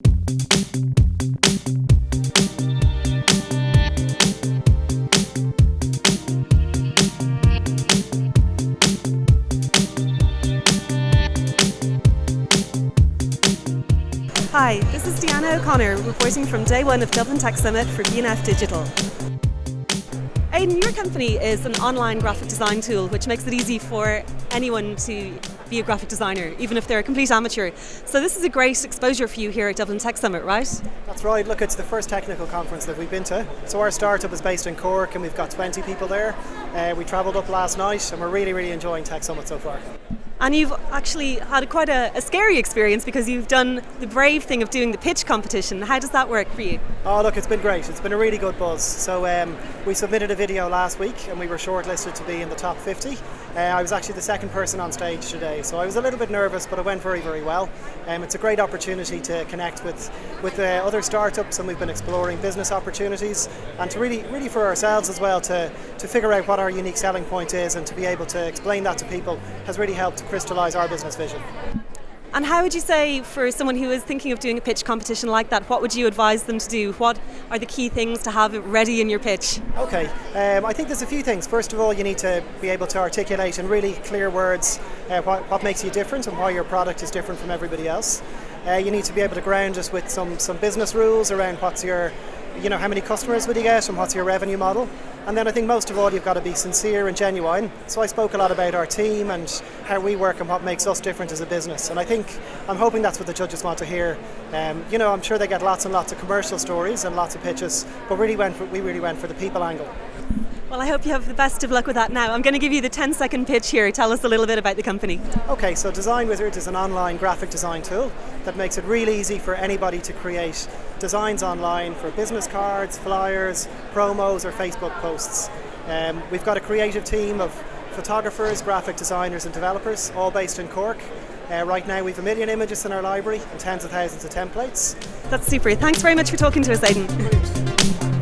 Hi, this is Deanna O'Connor reporting from day one of Dublin Tech Summit for BNF Digital. Aidan, your company is an online graphic design tool which makes it easy for anyone to be a graphic designer, even if they're a complete amateur. So this is a great exposure for you here at Dublin Tech Summit, right? That's right. Look, it's the first technical conference that we've been to. So our startup is based in Cork and we've got 20 people there. We travelled up last night and we're really enjoying Tech Summit so far. And you've actually had quite a scary experience because you've done the brave thing of doing the pitch competition. How does that work for you? Oh, look, it's been great. It's been a really good buzz. So we submitted a video last week and we were shortlisted to be in the top 50. I was actually the second person on stage today, so I was a little bit nervous, but it went very well. It's a great opportunity to connect with other startups, and we've been exploring business opportunities, and to really for ourselves as well to figure out what our unique selling point is and to be able to explain that to people has really helped to crystallise our business vision. And how would you say, for someone who is thinking of doing a pitch competition like that, what would you advise them to do? What are the key things to have ready in your pitch? Okay, I think there's a few things. First of all, you need to be able to articulate in really clear words what makes you different and why your product is different from everybody else. You need to be able to ground us with some business rules around what's your, how many customers would you get and what's your revenue model. And then I think most of all you've got to be sincere and genuine. So I spoke a lot about our team and how we work and what makes us different as a business. And I'm hoping that's what the judges want to hear. I'm sure they get lots and lots of commercial stories and lots of pitches, but we really went for the people angle. Well, I hope you have the best of luck with that now. I'm going to give you the 10-second pitch here. Tell us a little bit about the company. Okay, so Design Wizard is an online graphic design tool that makes it really easy for anybody to create designs online for business cards, flyers, promos or Facebook posts. We've got a creative team of photographers, graphic designers and developers, all based in Cork. Right now we've 1 million images in our library and tens of thousands of templates. That's super. Thanks very much for talking to us, Aidan.